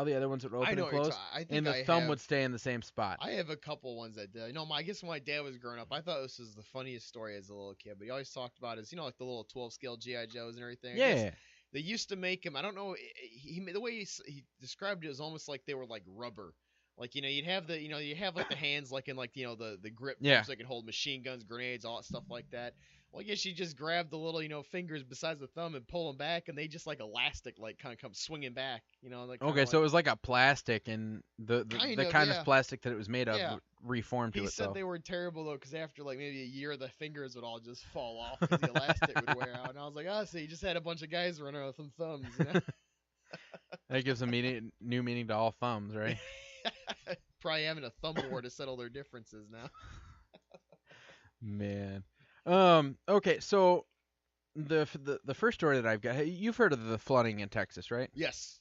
all the other ones would I open know and what you're close, I think and the I thumb have. would stay in the same spot. I have a couple ones that did. I guess when my dad was growing up, I thought this was the funniest story as a little kid. But he always talked about his, like the little 12 scale GI Joes and everything. I guess Yeah. they used to make him. I don't know. The way he described it was almost like they were like rubber. Like you'd have you have like the hands like in like the grip Yeah. so they can hold machine guns, grenades, all that stuff like that. Well, I guess you just grab the little fingers besides the thumb and pull them back, and they just like elastic like kind of come swinging back. Like Okay, so it was like a plastic, and the kind yeah. of plastic that it was made of Yeah. reformed to He itself. said they were terrible though, because after like maybe a year, the fingers would all just fall off because the elastic would wear out. And I was like, oh, so you just had a bunch of guys running around with some thumbs. That gives a new meaning to all thumbs, right? Probably having a thumb war to settle their differences now. Man. Okay, so the first story that I've got, hey, you've heard of the flooding in Texas, right? Yes.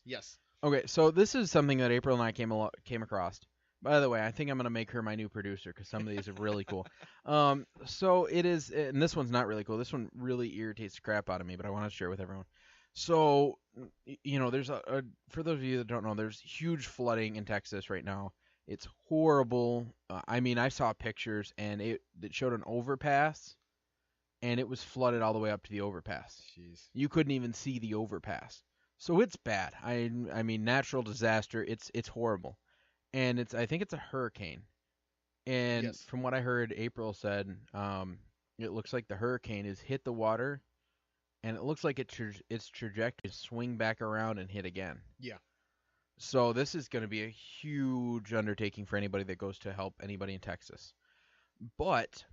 Okay, so this is something that April and I came across. By the way, I think I'm gonna make her my new producer because some of these are really cool. So it is, and this one's not really cool. This one really irritates the crap out of me, but I want to share it with everyone. So, there's for those of you that don't know, there's huge flooding in Texas right now. It's horrible. I mean, I saw pictures, and it showed an overpass, and it was flooded all the way up to the overpass. Jeez. You couldn't even see the overpass. So it's bad. I mean, natural disaster. It's horrible, and I think it's a hurricane. And Yes. from what I heard, April said, it looks like the hurricane has hit the water, and it looks like its trajectory swing back around and hit again. Yeah. So this is going to be a huge undertaking for anybody that goes to help anybody in Texas. But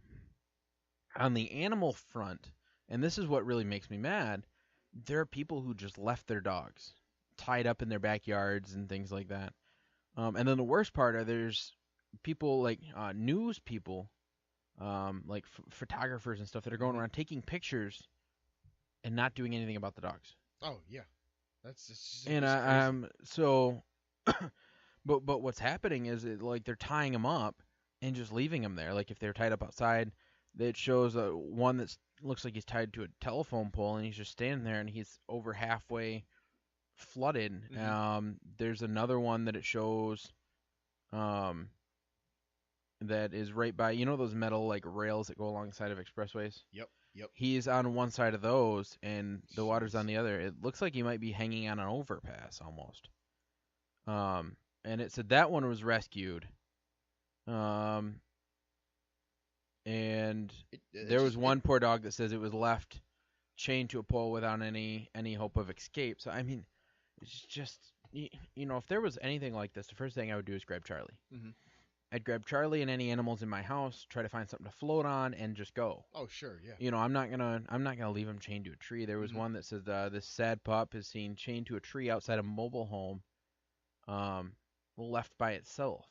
on the animal front, and this is what really makes me mad, there are people who just left their dogs tied up in their backyards and things like that. And then the worst part are there's people like news people, like photographers and stuff that are going around taking pictures and not doing anything about the dogs. Oh yeah, that's just And so, but what's happening is like they're tying them up and just leaving them there. Like if they're tied up outside, it shows one that looks like he's tied to a telephone pole and he's just standing there and he's over halfway flooded. Mm-hmm. There's another one that it shows, that is right by those metal like rails that go alongside of expressways. Yep. He's on one side of those, and the water's Jeez. on the other. It looks like he might be hanging on an overpass almost. And it said that one was rescued. And there was one poor dog that says it was left chained to a pole without any hope of escape. So I mean, it's just if there was anything like this, the first thing I would do is grab Charlie. Mm-hmm. I'd grab Charlie and any animals in my house, try to find something to float on, and just go. Oh sure, yeah. I'm not gonna leave him chained to a tree. There was one that says this sad pup is seen chained to a tree outside a mobile home, left by itself.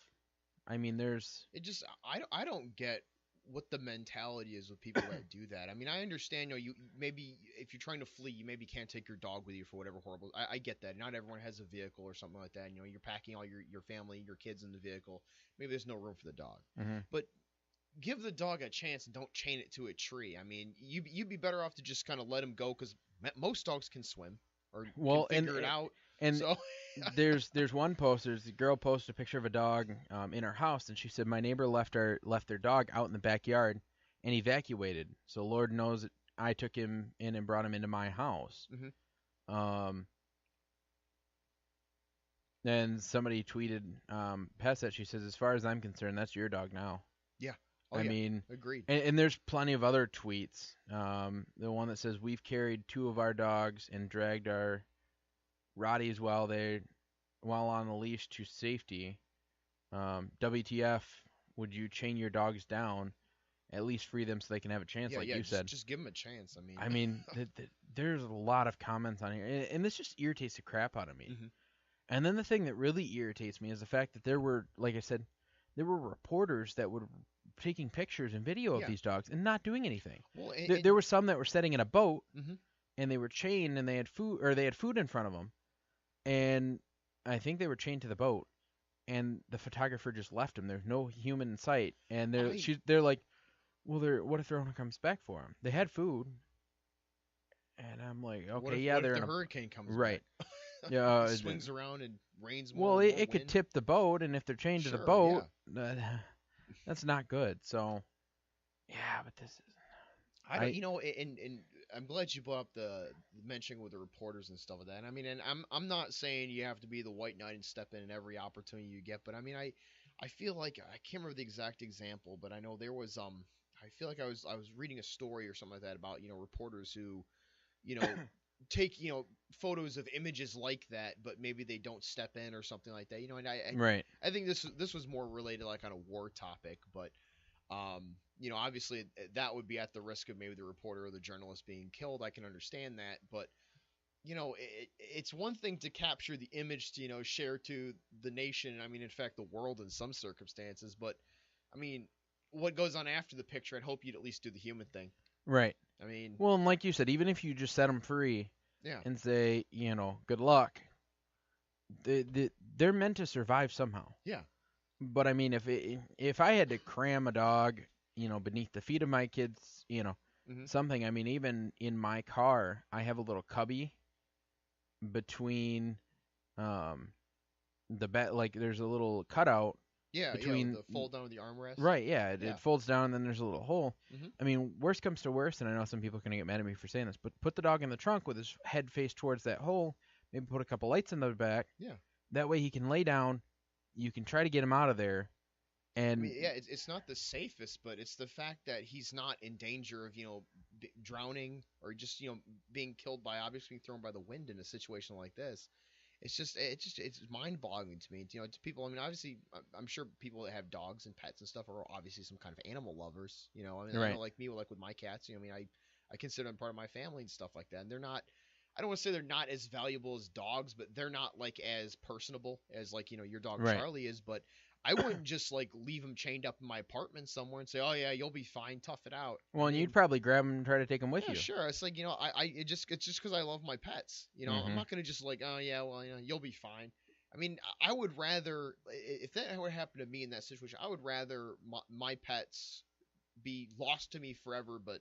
I mean, I don't get what the mentality is with people that do that. I mean, I understand, you maybe if you're trying to flee, you maybe can't take your dog with you for whatever horrible. I get that. Not everyone has a vehicle or something like that. You're packing all your family, your kids in the vehicle. Maybe there's no room for the dog. Mm-hmm. But give the dog a chance and don't chain it to a tree. I mean, you'd be better off to just kind of let him go because most dogs can swim or can figure it out. And so there's one post. There's a girl posted a picture of a dog in her house, and she said my neighbor left their dog out in the backyard and evacuated. So Lord knows that I took him in and brought him into my house. Mm-hmm. And somebody tweeted past that. She says, as far as I'm concerned, that's your dog now. Yeah. I mean, agreed. And there's plenty of other tweets. The one that says we've carried 2 of our dogs and dragged our Rotties while on a leash to safety. WTF? Would you chain your dogs down? At least free them so they can have a chance, you said. Just give them a chance. I mean, there's a lot of comments on here, and this just irritates the crap out of me. Mm-hmm. And then the thing that really irritates me is the fact that there were, like I said, there were reporters that were taking pictures and video of these dogs and not doing anything. Well, there were some that were sitting in a boat, mm-hmm. and they were chained, and they had food in front of them, and I think they were chained to the boat, and the photographer just left them. There's no human in sight, and they're like, well, what if their owner comes back for them? They had food, and I'm like, okay, what if they're the in hurricane comes right. back? Yeah. It swings around and rains Well, more it could wind. tip the boat, and if they're chained to the Sure, yeah. boat, that's not good. So, yeah, but this is I don't, I you know, and I'm glad you brought up the mentioning with the reporters and stuff like that. And I mean, and I'm not saying you have to be the white knight and step in every opportunity you get, but I mean, I feel like I can't remember the exact example, but I know there was I feel like I was reading a story or something like that about reporters who take photos of images like that, but maybe they don't step in or something like that. And right, I think this was more related like on a war topic, but obviously that would be at the risk of maybe the reporter or the journalist being killed. I can understand that, but it's one thing to capture the image to share to the nation. I mean, in fact, the world in some circumstances. But I mean, what goes on after the picture? I'd hope you'd at least do the human thing. right. I mean, Well, and like you said, even if you just set them free yeah, and say, good luck, they're meant to survive somehow. yeah, But I mean, if I had to cram a dog, beneath the feet of my kids, hmm, something. I mean, even in my car, I have a little cubby between um the bed. Like there's a little cutout yeah, yeah. With between. the fold down with the armrest. Right, yeah, Yeah. it folds down and then there's a little hole. Hmm. I mean, worst comes to worst, and I know some people are gonna get mad at me for saying this, but put the dog in the trunk with his head faced towards that hole. Maybe put a couple lights in the back. Yeah. That way he can lay down. You can try to get him out of there, I and mean, yeah, it's not the safest, but it's the fact that he's not in danger of drowning or just being killed by objects being thrown by the wind in a situation like this. It's mind-boggling to me. To people. I mean, obviously, I'm sure people that have dogs and pets and stuff are obviously some kind of animal lovers. I mean, I know right, like me, like with my cats. I mean, I consider them part of my family and stuff like that. And they're not. I don't want to say they're not as valuable as dogs, but they're not like as personable as like your dog right. Charlie is. But I wouldn't just like leave him chained up in my apartment somewhere and say, "Oh yeah, you'll be fine, tough it out." I Well, and mean, you'd probably grab him and try to take him with yeah, you. sure. It's like it's just because I love my pets. I'm Hmm. not gonna just like, oh yeah, well, you'll be fine. I mean, I would rather if that were to happen to me in that situation, I would rather my pets be lost to me forever, but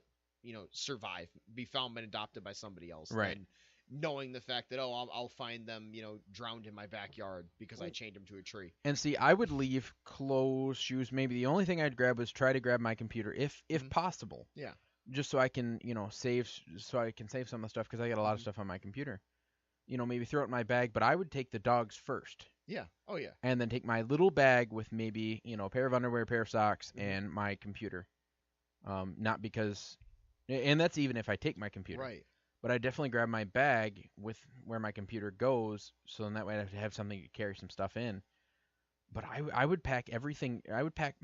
survive, be found and adopted by somebody else, Right. than knowing the fact that I'll find them drowned in my backyard because I chained them to a tree. And see, I would leave clothes, shoes. Maybe the only thing I'd grab was try to grab my computer, if Mhm. possible, Yeah. just so I can save, so I can save some of the stuff because I got a lot of Hmm. stuff on my computer. Maybe throw it in my bag, but I would take the dogs first, Yeah. Oh yeah. and then take my little bag with maybe a pair of underwear, a pair of socks, Hmm. and my computer. Not because, and that's even if I take my computer. Right. But I definitely grab my bag with where my computer goes, so then that way I have to have something to carry some stuff in. But I would pack everything. I would pack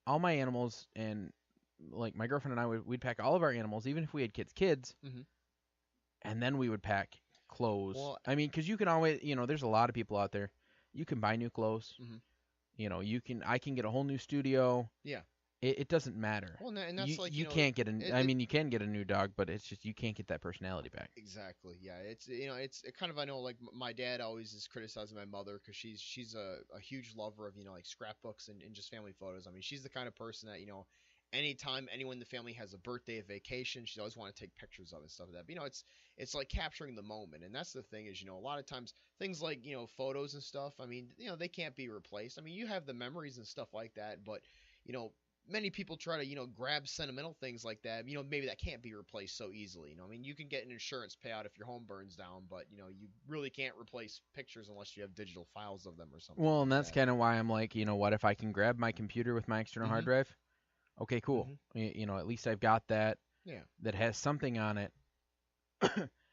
all my animals, and like my girlfriend and I we'd pack all of our animals, even if we had kids, Hmm. and then we would pack clothes. Well. I mean, because you can always, there's a lot of people out there. You can buy new clothes. Hmm. I can get a whole new studio. Yeah. It doesn't matter. Well, and that's like You can't get I it, mean, you can get a new dog, but it's just you can't get that personality back. exactly. Yeah, it's it kind of I know like my dad always is criticizing my mother because she's a huge lover of like scrapbooks and just family photos. I mean, she's the kind of person that anytime anyone in the family has a birthday, a vacation, she always want to take pictures of it and stuff like that. But, it's like capturing the moment, and that's the thing is a lot of times things like photos and stuff. I mean, they can't be replaced. I mean, you have the memories and stuff like that, but you know many people try to grab sentimental things like that. Maybe that can't be replaced so easily. I mean, you can get an insurance payout if your home burns down, but you really can't replace pictures unless you have digital files of them or something Well, and like that's that. kind of why I'm like, what if I can grab my computer with my external hard Hmm. drive? Okay, cool. Hmm. At least I've got that Yeah. that has something on it.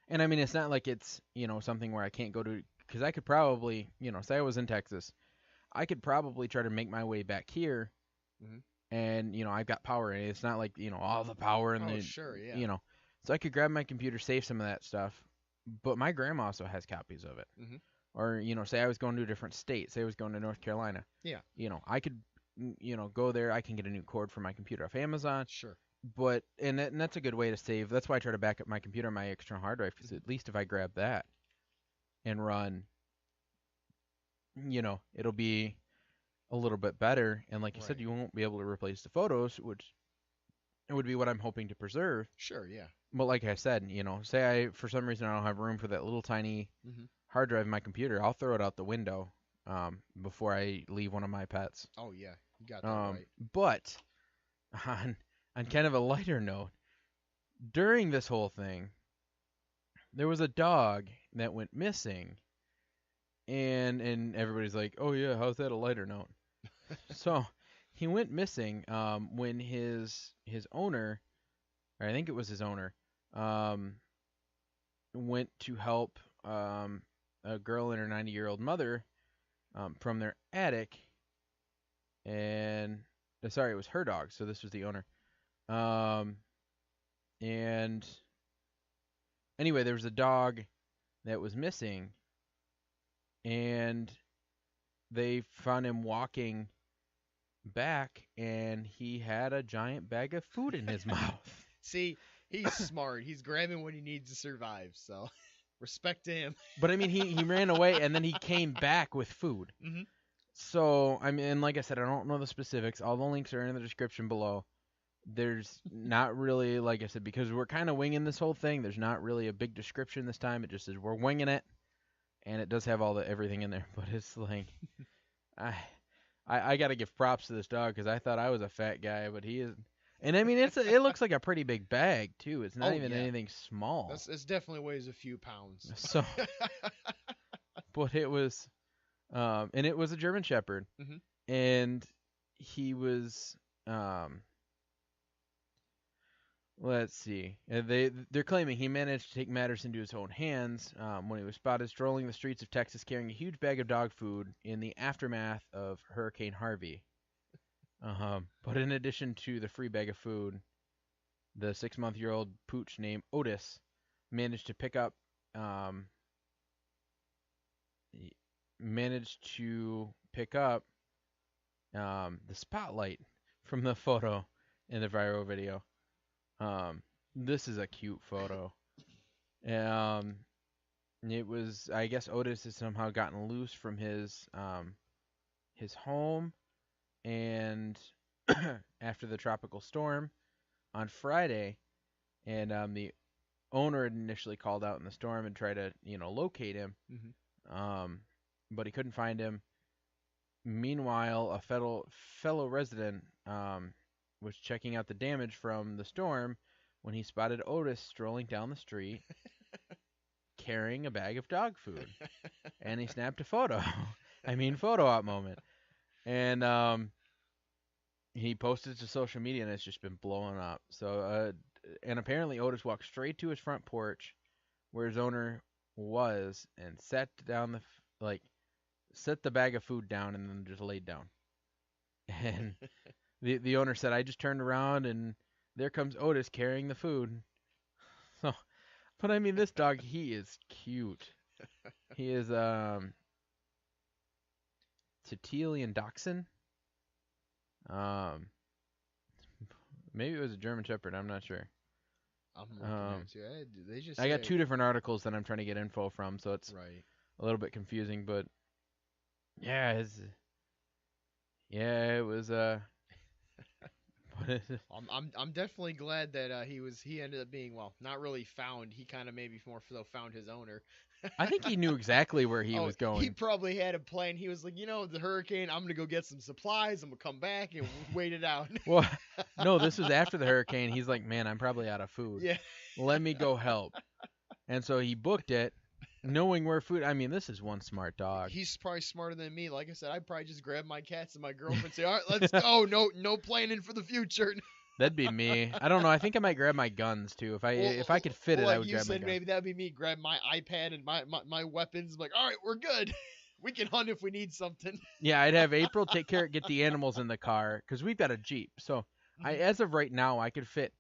And I mean, it's not like it's, something where I can't go to, because I could probably, say I was in Texas, I could probably try to make my way back here, Hmm. and, I've got power, and it's not like, all the power and Oh, the, sure. Yeah. so I could grab my computer, save some of that stuff, but my grandma also has copies of it. Hmm. Or, say I was going to a different state, say I was going to North Carolina. Yeah. I could, go there, I can get a new cord for my computer off Amazon. Sure. But and that's a good way to save. That's why I try to back up my computer on my external hard drive, because at least if I grab that and run, it'll be a little bit better. And like you said, Right. you won't be able to replace the photos, which it would be what I'm hoping to preserve. Sure. Yeah. But like I said, say I for some reason I don't have room for that little tiny Hmm. hard drive in my computer, I'll throw it out the window before I leave one of my pets. Oh yeah, you got that right. But on kind of a lighter note, during this whole thing, there was a dog that went missing, and everybody's like, "Oh yeah, how's that a lighter note?" So he went missing when his owner, or I think it was his owner, went to help a girl and her 90-year-old mother from their attic, and sorry, it was her dog, so this was the owner. And anyway, there was a dog that was missing, and they found him walking back, and he had a giant bag of food in his mouth. See, he's smart. He's grabbing what he needs to survive. So, respect to him. But I mean, he ran away, and then he came back with food. Mm-hmm. So I mean, like I said, I don't know the specifics. All the links are in the description below. There's not really, like I said, because we're kind of winging this whole thing. There's not really a big description this time. It just says we're winging it, and it does have all the everything in there. But it's like, I got to give props to this dog because I thought I was a fat guy, but he is. And I mean, it looks like a pretty big bag too. It's not even anything small. It definitely weighs a few pounds. So, but it was, and it was a German Shepherd, and he was, let's see, they're claiming he managed to take matters into his own hands when he was spotted strolling the streets of Texas carrying a huge bag of dog food in the aftermath of Hurricane Harvey. But in addition to the free bag of food, the 6-month-old pooch named Otis managed to pick up the spotlight from the photo in the viral video. This is a cute photo. It was, I guess Otis has somehow gotten loose from his home, and after the tropical storm on Friday, and the owner had initially called out in the storm and tried to, locate him, but he couldn't find him. Meanwhile, a fellow resident was checking out the damage from the storm when he spotted Otis strolling down the street carrying a bag of dog food. And he snapped a photo. Photo op moment. And he posted it to social media, and it's just been blowing up. So, and apparently Otis walked straight to his front porch where his owner was and set the bag of food down and then just laid down. And the owner said, I just turned around and there comes Otis carrying the food. So, but I mean, this dog, he is cute. He is Titilian Dachshund. Maybe it was a German Shepherd. I'm not sure. I'm looking at you. They just I got two different articles that I'm trying to get info from, so it's right. A little bit confusing. But yeah, it was. I'm definitely glad that he ended up being, well, not really found. He kind of maybe more so found his owner. I think he knew exactly where he was going. He probably had a plan. He was like, the hurricane, I'm going to go get some supplies. I'm going to come back and wait it out. Well, no, this was after the hurricane. He's like, man, I'm probably out of food. Yeah. Let me go help. And so he booked it, knowing where food. I mean, this is one smart dog. He's probably smarter than me. Like I said, I'd probably just grab my cats and my girlfriend and say, all right, let's go. No planning for the future. That'd be me. I don't know. I think I might grab my guns too. If I could fit it, I would grab my guns. Maybe that'd be me. Grab my iPad and my weapons. I'm like, all right, we're good. We can hunt if we need something. Yeah, I'd have April get the animals in the car because we've got a Jeep. So as of right now, I could fit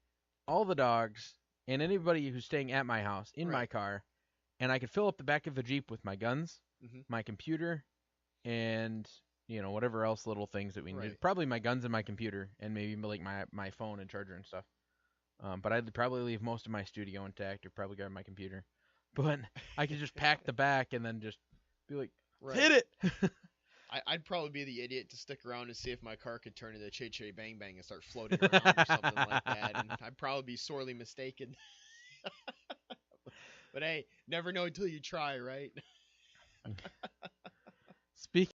all the dogs and anybody who's staying at my house in my car, and I could fill up the back of the Jeep with my guns, my computer, and whatever else little things that we need. Probably my guns and my computer, and maybe like my phone and charger and stuff. But I'd probably leave most of my studio intact, or probably grab my computer. But I could just pack the back and then just be like, hit it. I'd probably be the idiot to stick around and see if my car could turn into Chitty Chitty Bang Bang and start floating around or something like that, and I'd probably be sorely mistaken. But hey, never know until you try, right? Speaking